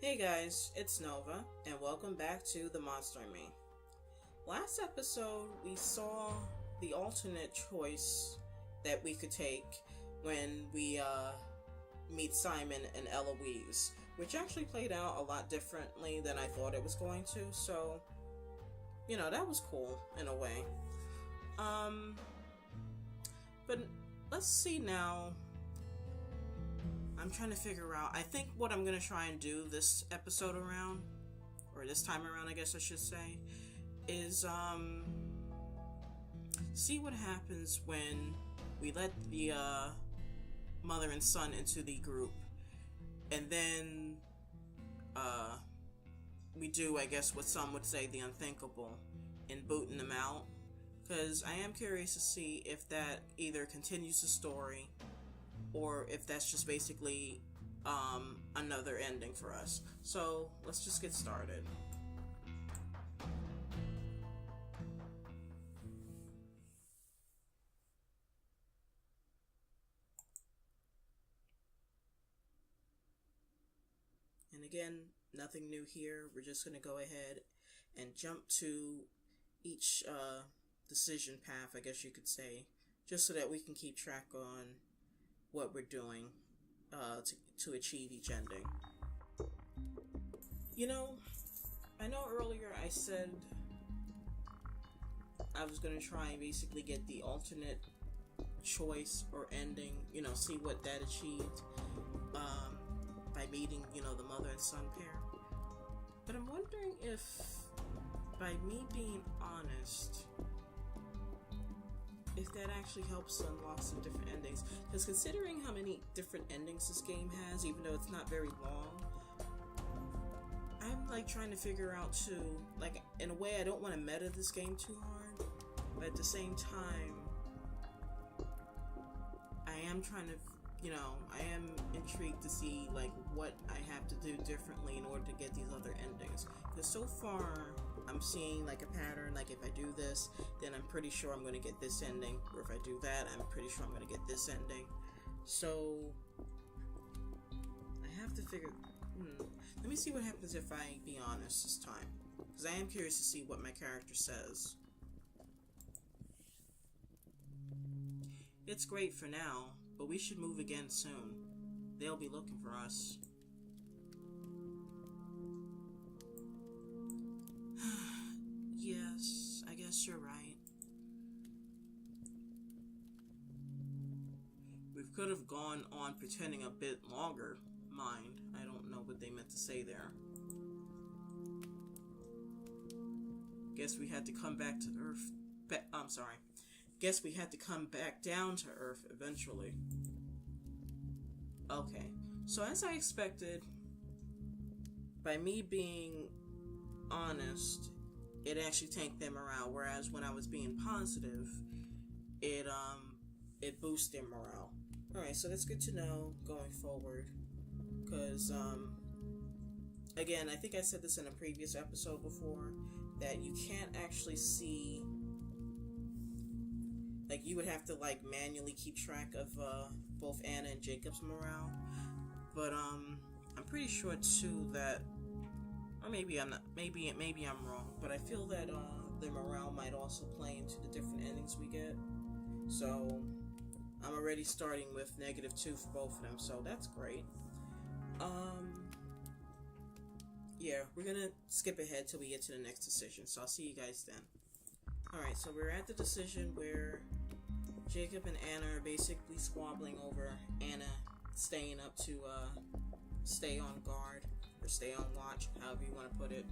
Hey guys, it's Nova, and welcome back to The Monster in Me. Last episode, we saw the alternate choice that we could take when we meet Simon and Eloise, which actually played out a lot differently than I thought it was going to, so, that was cool in a way. But let's see now. I'm trying to figure out, I think what I'm going to try and do this episode around, or this time around I guess I should say, is see what happens when we let the mother and son into the group, and then we do, I guess what some would say, the unthinkable, in booting them out, because I am curious to see if that either continues the story or if that's just basically another ending for us. So let's just get started. And again, nothing new here. We're just going to go ahead and jump to each decision path, I guess you could say, just so that we can keep track on what we're doing to achieve each ending. I know earlier I said I was going to try and basically get the alternate choice or ending, see what that achieved by meeting, the mother and son pair. But I'm wondering if, by me being honest, if that actually helps unlock some different endings. Because considering how many different endings this game has, even though it's not very long, I'm trying to figure out too, in a way I don't want to meta this game too hard, but at the same time, I am trying to, I am intrigued to see what I have to do differently in order to get these other endings. Because so far, I'm seeing a pattern, if I do this, then I'm pretty sure I'm going to get this ending, or if I do that, I'm pretty sure I'm going to get this ending. So, I have to figure, let me see what happens if I be honest this time, because I am curious to see what my character says. It's great for now, but we should move again soon. They'll be looking for us. Yes, I guess you're right. We could have gone on pretending a bit longer. Mind, I don't know what they meant to say there. Guess we had to come back to Earth. Guess we had to come back down to Earth eventually. Okay, so as I expected, by me being honest, it actually tanked their morale, whereas when I was being positive, it boosted their morale. Alright, so that's good to know going forward, because, again, I think I said this in a previous episode before, that you can't actually see, you would have to, manually keep track of, both Anna and Jacob's morale, but, I'm pretty sure, too, that, or maybe I'm not, maybe I'm wrong, but I feel that, the morale might also play into the different endings we get, so, I'm already starting with -2 for both of them, so that's great. Yeah, we're gonna skip ahead till we get to the next decision, so I'll see you guys then. Alright, so we're at the decision where Jacob and Anna are basically squabbling over Anna staying up to, stay on guard, or stay on watch, however you want to put it.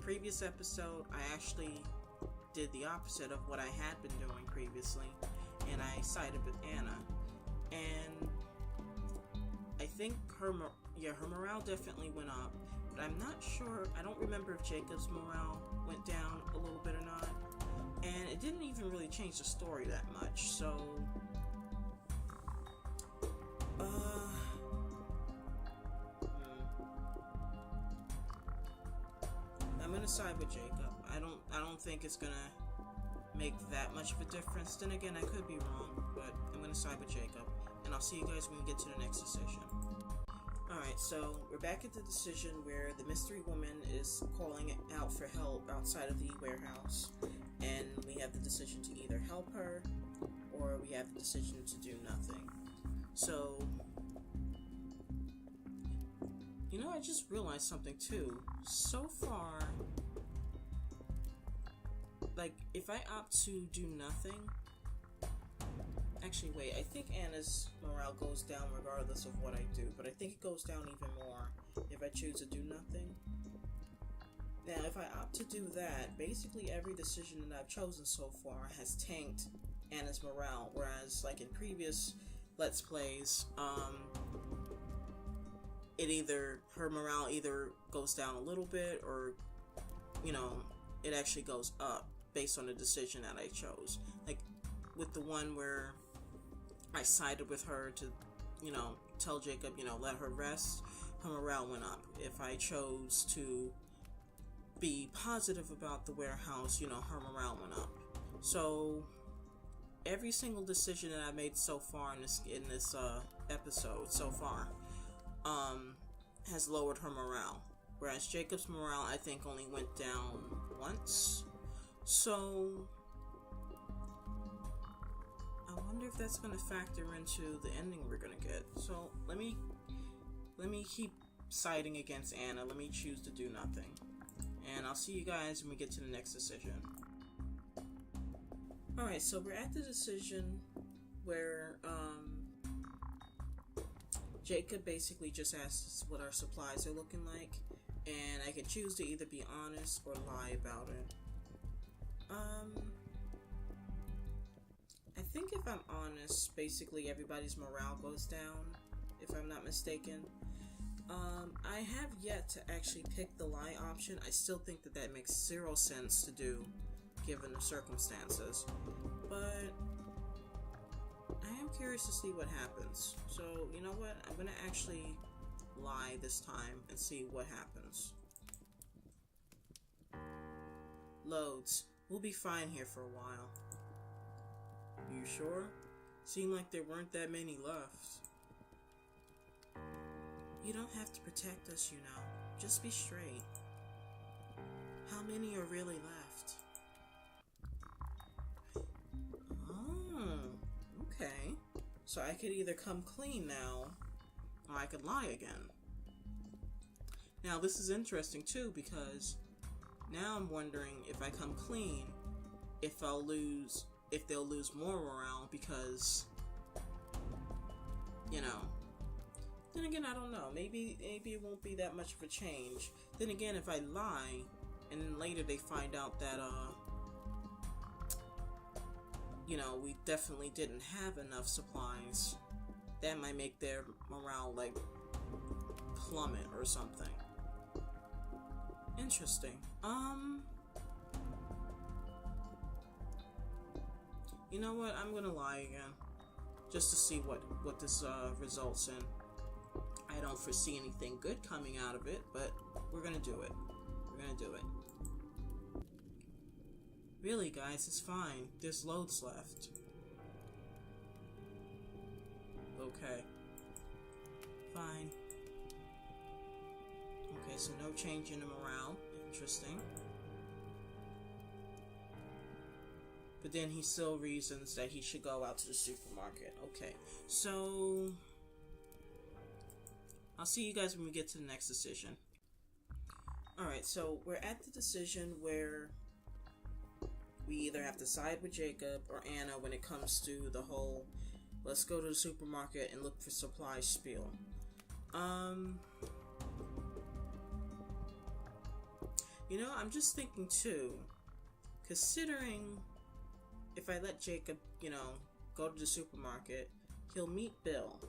Previous episode, I actually did the opposite of what I had been doing previously, and I sided with Anna, and I think her morale definitely went up, but I'm not sure, I don't remember if Jacob's morale went down a little bit or not, and it didn't even really change the story that much, so, I'm gonna side with Jacob. I don't think it's gonna make that much of a difference. Then again, I could be wrong, but I'm gonna side with Jacob, and I'll see you guys when we get to the next decision. Alright, so we're back at the decision where the mystery woman is calling out for help outside of the warehouse, and we have the decision to either help her or we have the decision to do nothing. So, you know, I just realized something too. So far, like, if I opt to do nothing, actually, wait, I think Anna's morale goes down regardless of what I do, but I think it goes down even more if I choose to do nothing. Now, if I opt to do that, basically every decision that I've chosen so far has tanked Anna's morale, whereas, like, in previous Let's Plays, her morale either goes down a little bit, or, you know, it actually goes up based on the decision that I chose. Like, with the one where I sided with her to, you know, tell Jacob, you know, let her rest, her morale went up. If I chose to be positive about the warehouse, you know, her morale went up. So, every single decision that I made so far in this episode, so far, has lowered her morale. Whereas Jacob's morale, I think, only went down once. So, I wonder if that's going to factor into the ending we're going to get. So, let me keep siding against Anna. Let me choose to do nothing. And I'll see you guys when we get to the next decision. Alright, so we're at the decision where, Jacob basically just asks what our supplies are looking like, and I can choose to either be honest or lie about it. I think if I'm honest, basically everybody's morale goes down, if I'm not mistaken. I have yet to actually pick the lie option. I still think that makes zero sense to do, given the circumstances. But I am curious to see what happens. So, you know what? I'm gonna actually lie this time and see what happens. Loads. We'll be fine here for a while. You sure? Seemed like there weren't that many left. You don't have to protect us, you know. Just be straight. How many are really left? Oh, okay. So I could either come clean now, or I could lie again. Now this is interesting too, because now I'm wondering if I come clean, if they'll lose more morale, because, you know. Then again, I don't know. Maybe it won't be that much of a change. Then again, if I lie, and then later they find out that, you know, we definitely didn't have enough supplies, that might make their morale, like, plummet or something. Interesting. You know what? I'm gonna lie again, just to see what this results in. I don't foresee anything good coming out of it, but we're gonna do it. We're gonna do it. Really, guys, it's fine. There's loads left. Okay. Fine. Okay, so no change in the morale. Interesting. But then he still reasons that he should go out to the supermarket. Okay, so I'll see you guys when we get to the next decision. Alright, so we're at the decision where we either have to side with Jacob or Anna when it comes to the whole let's go to the supermarket and look for supplies spiel. You know, I'm just thinking too, considering if I let Jacob, you know, go to the supermarket, he'll meet Bill.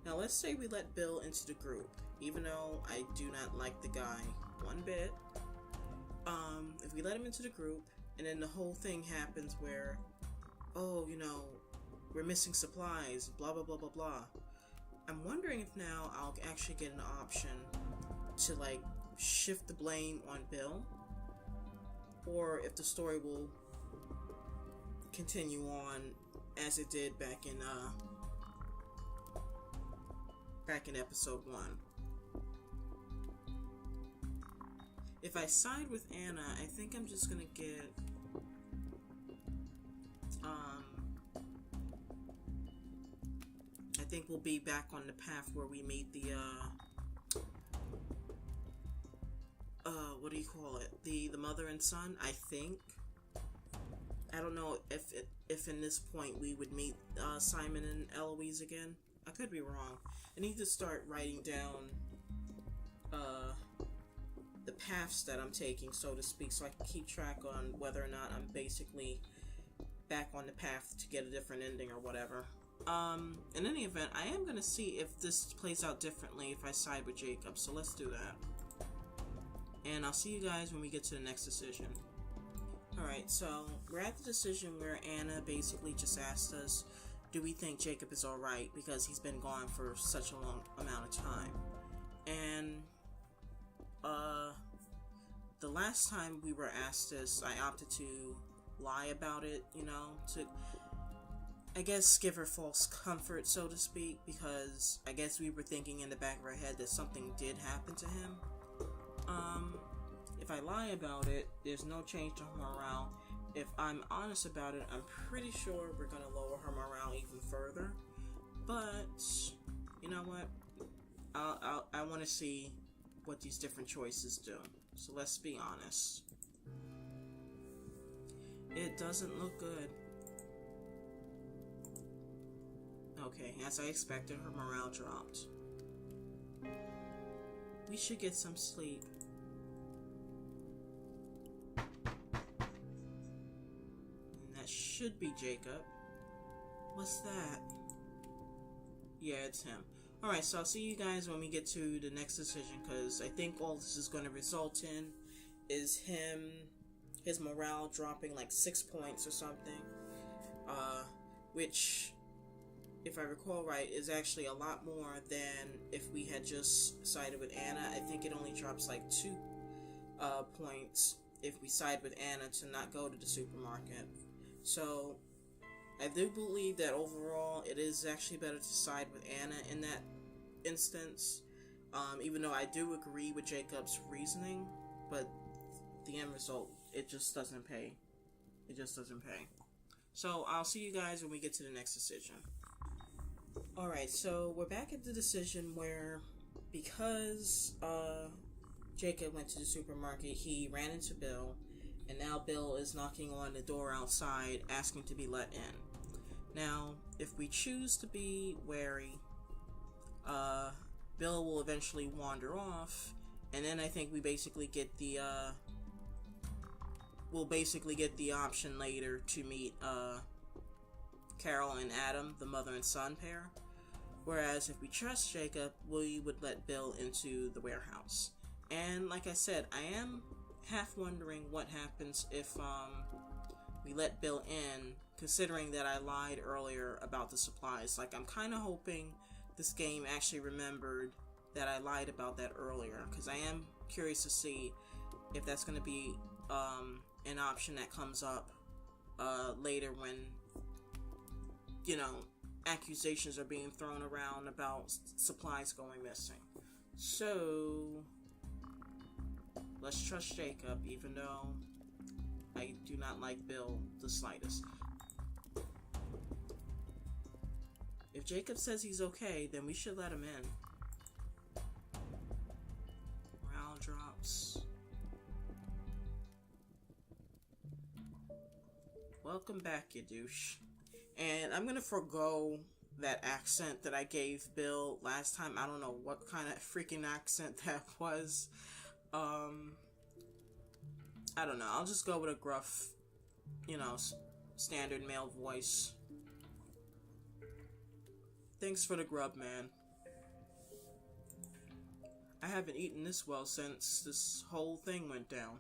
Now let's say we let Bill into the group, even though I do not like the guy one bit. If we let him into the group, and then the whole thing happens where, oh, you know, we're missing supplies, blah blah blah blah blah. I'm wondering if now I'll actually get an option to, like, shift the blame on Bill, or if the story will continue on as it did back in episode 1. If I side with Anna, I think I'm just gonna get I think we'll be back on the path where we meet the what do you call it? The mother and son, I think. I don't know if in this point we would meet Simon and Eloise again. I could be wrong. I need to start writing down the paths that I'm taking, so to speak, so I can keep track on whether or not I'm basically back on the path to get a different ending or whatever. In any event, I am going to see if this plays out differently if I side with Jacob, so let's do that. And I'll see you guys when we get to the next decision. Alright, so we're at the decision where Anna basically just asked us, do we think Jacob is alright because he's been gone for such a long amount of time? And, the last time we were asked this, I opted to lie about it, you know, to, I guess, give her false comfort, so to speak, because I guess we were thinking in the back of our head that something did happen to him. If I lie about it, there's no change to her morale. If I'm honest about it, I'm pretty sure we're gonna lower her morale even further. But, you know what? I want to see what these different choices do. So let's be honest. It doesn't look good. Okay, as I expected, her morale dropped. We should get some sleep. And that should be Jacob. What's that? Yeah, it's him. Alright, so I'll see you guys when we get to the next decision, because I think all this is going to result in is his morale dropping like 6 points or something. Which, if I recall right, is actually a lot more than if we had just sided with Anna. I think it only drops like 2 points if we side with Anna to not go to the supermarket. So, I do believe that overall it is actually better to side with Anna in that instance. Even though I do agree with Jacob's reasoning, but the end result, it just doesn't pay. It just doesn't pay. So, I'll see you guys when we get to the next decision. Alright, so we're back at the decision where, because Jacob went to the supermarket, he ran into Bill, and now Bill is knocking on the door outside, asking to be let in. Now, if we choose to be wary, Bill will eventually wander off, and then I think we basically get the, we'll basically get the option later to meet, Carol and Adam, the mother and son pair. Whereas if we trust Jacob, we would let Bill into the warehouse. And like I said, I am half wondering what happens if we let Bill in, considering that I lied earlier about the supplies. Like, I'm kind of hoping this game actually remembered that I lied about that earlier, because I am curious to see if that's going to be an option that comes up later when, you know, accusations are being thrown around about supplies going missing. So, let's trust Jacob, even though I do not like Bill the slightest. If Jacob says he's okay, then we should let him in. Morale drops. Welcome back, you douche. And I'm gonna forgo that accent that I gave Bill last time. I don't know what kind of freaking accent that was. I don't know. I'll just go with a gruff, you know, standard male voice. Thanks for the grub, man. I haven't eaten this well since this whole thing went down.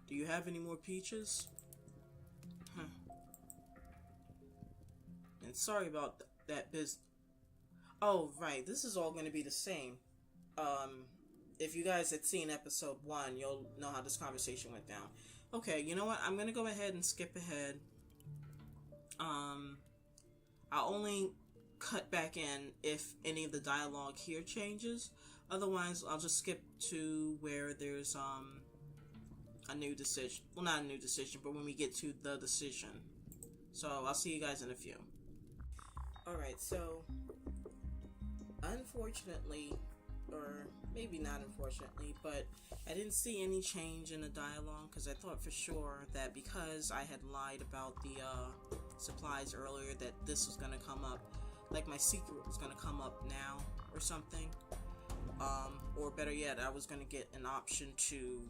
Do you have any more peaches? And sorry about that Oh, right. This is all going to be the same. If you guys had seen episode 1, you'll know how this conversation went down. Okay, you know what? I'm going to go ahead and skip ahead. I'll only cut back in if any of the dialogue here changes. Otherwise, I'll just skip to where there's a new decision. Well, not a new decision, but when we get to the decision. So I'll see you guys in a few. Alright, so unfortunately, or maybe not unfortunately, but I didn't see any change in the dialogue because I thought for sure that because I had lied about the supplies earlier that this was going to come up, like my secret was going to come up now or something. Or better yet, I was going to get an option to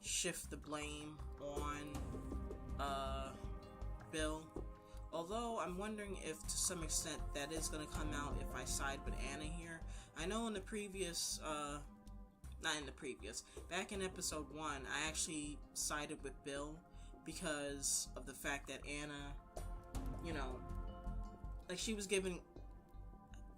shift the blame on Bill. Although I'm wondering if to some extent that is going to come out if I side with Anna here. I know in the previous, back in episode 1, I actually sided with Bill because of the fact that Anna, you know, like she was giving,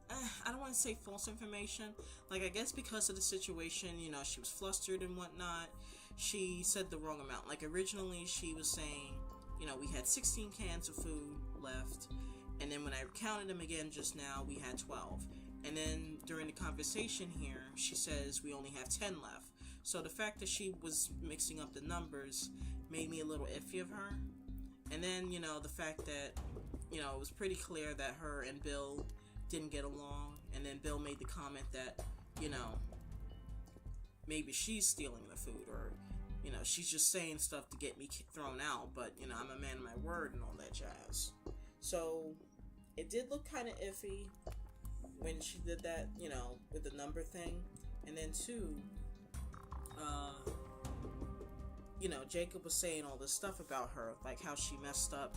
I don't want to say false information, like I guess because of the situation, you know, she was flustered and whatnot, she said the wrong amount. Like originally she was saying, you know, we had 16 cans of food left, and then when I counted them again just now, we had 12. And then during the conversation here, she says we only have 10 left. So the fact that she was mixing up the numbers made me a little iffy of her. And then, you know, the fact that, you know, it was pretty clear that her and Bill didn't get along. And then Bill made the comment that, you know, maybe she's stealing the food, or, you know, she's just saying stuff to get me thrown out. But, you know, I'm a man of my word and all that jazz. So it did look kind of iffy when she did that, you know, with the number thing. And then two, you know, Jacob was saying all this stuff about her, like how she messed up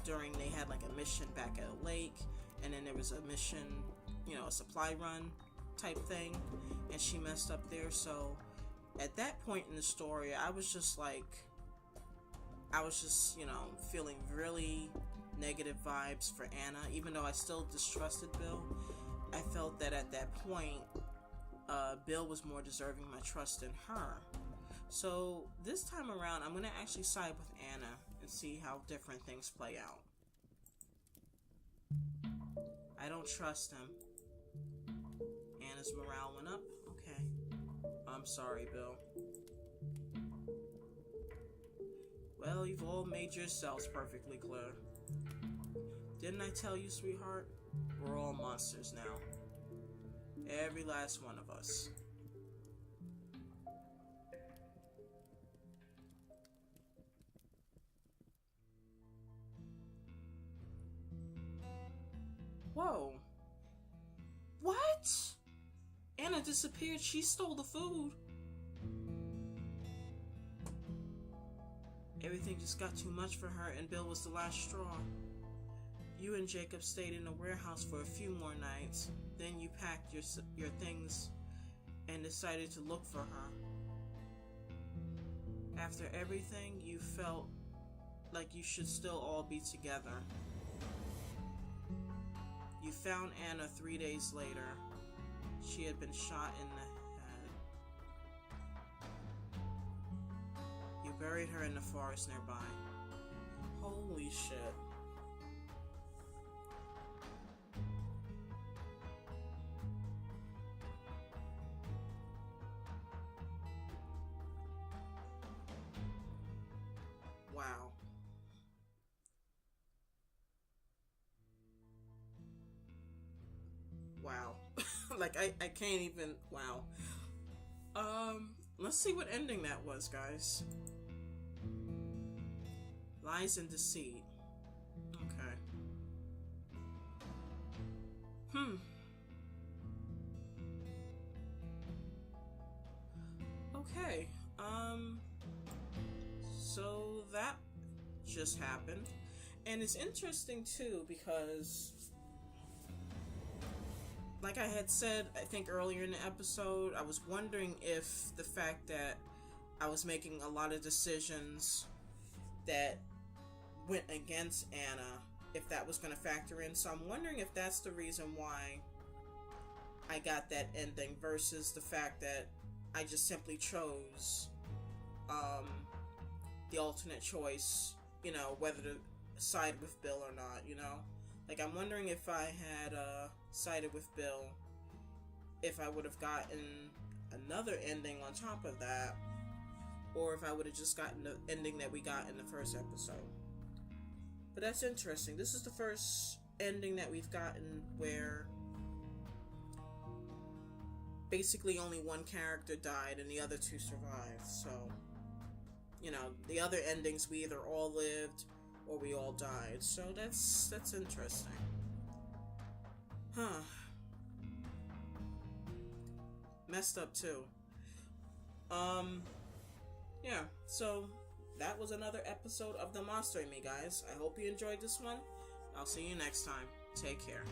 during, they had like a mission back at a lake, and then there was a mission, you know, a supply run type thing, and she messed up there. So at that point in the story, I was just, you know, feeling really negative vibes for Anna. Even though I still distrusted Bill, I felt that at that point, Bill was more deserving my trust than her. So this time around, I'm going to actually side with Anna and see how different things play out. I don't trust him. Anna's morale went up? Okay. I'm sorry, Bill. Well, you've all made yourselves perfectly clear. Didn't I tell you, sweetheart? We're all monsters now. Every last one of us. Whoa. What? Anna disappeared. She stole the food. Everything just got too much for her, and Bill was the last straw. You and Jacob stayed in the warehouse for a few more nights. Then you packed your things and decided to look for her. After everything, you felt like you should still all be together. You found Anna 3 days later. She had been shot in the head. You buried her in the forest nearby. Holy shit. Wow. Wow. Like, I can't even, wow. Let's see what ending that was, guys. Lies and deceit. Okay. Okay. So that just happened. And it's interesting too because, like I had said, I think earlier in the episode, I was wondering if the fact that I was making a lot of decisions that went against Anna, if that was going to factor in. So I'm wondering if that's the reason why I got that ending versus the fact that I just simply chose the alternate choice, you know, whether to side with Bill or not, you know? Like, I'm wondering if I had sided with Bill, if I would have gotten another ending on top of that, or if I would have just gotten the ending that we got in the first episode. But that's interesting. This is the first ending that we've gotten where basically only one character died and the other two survived. So, you know, the other endings we either all lived or we all died. So that's interesting. Huh. Messed up too. Yeah, so that was another episode of The Monster in Me, guys. I hope you enjoyed this one. I'll see you next time. Take care.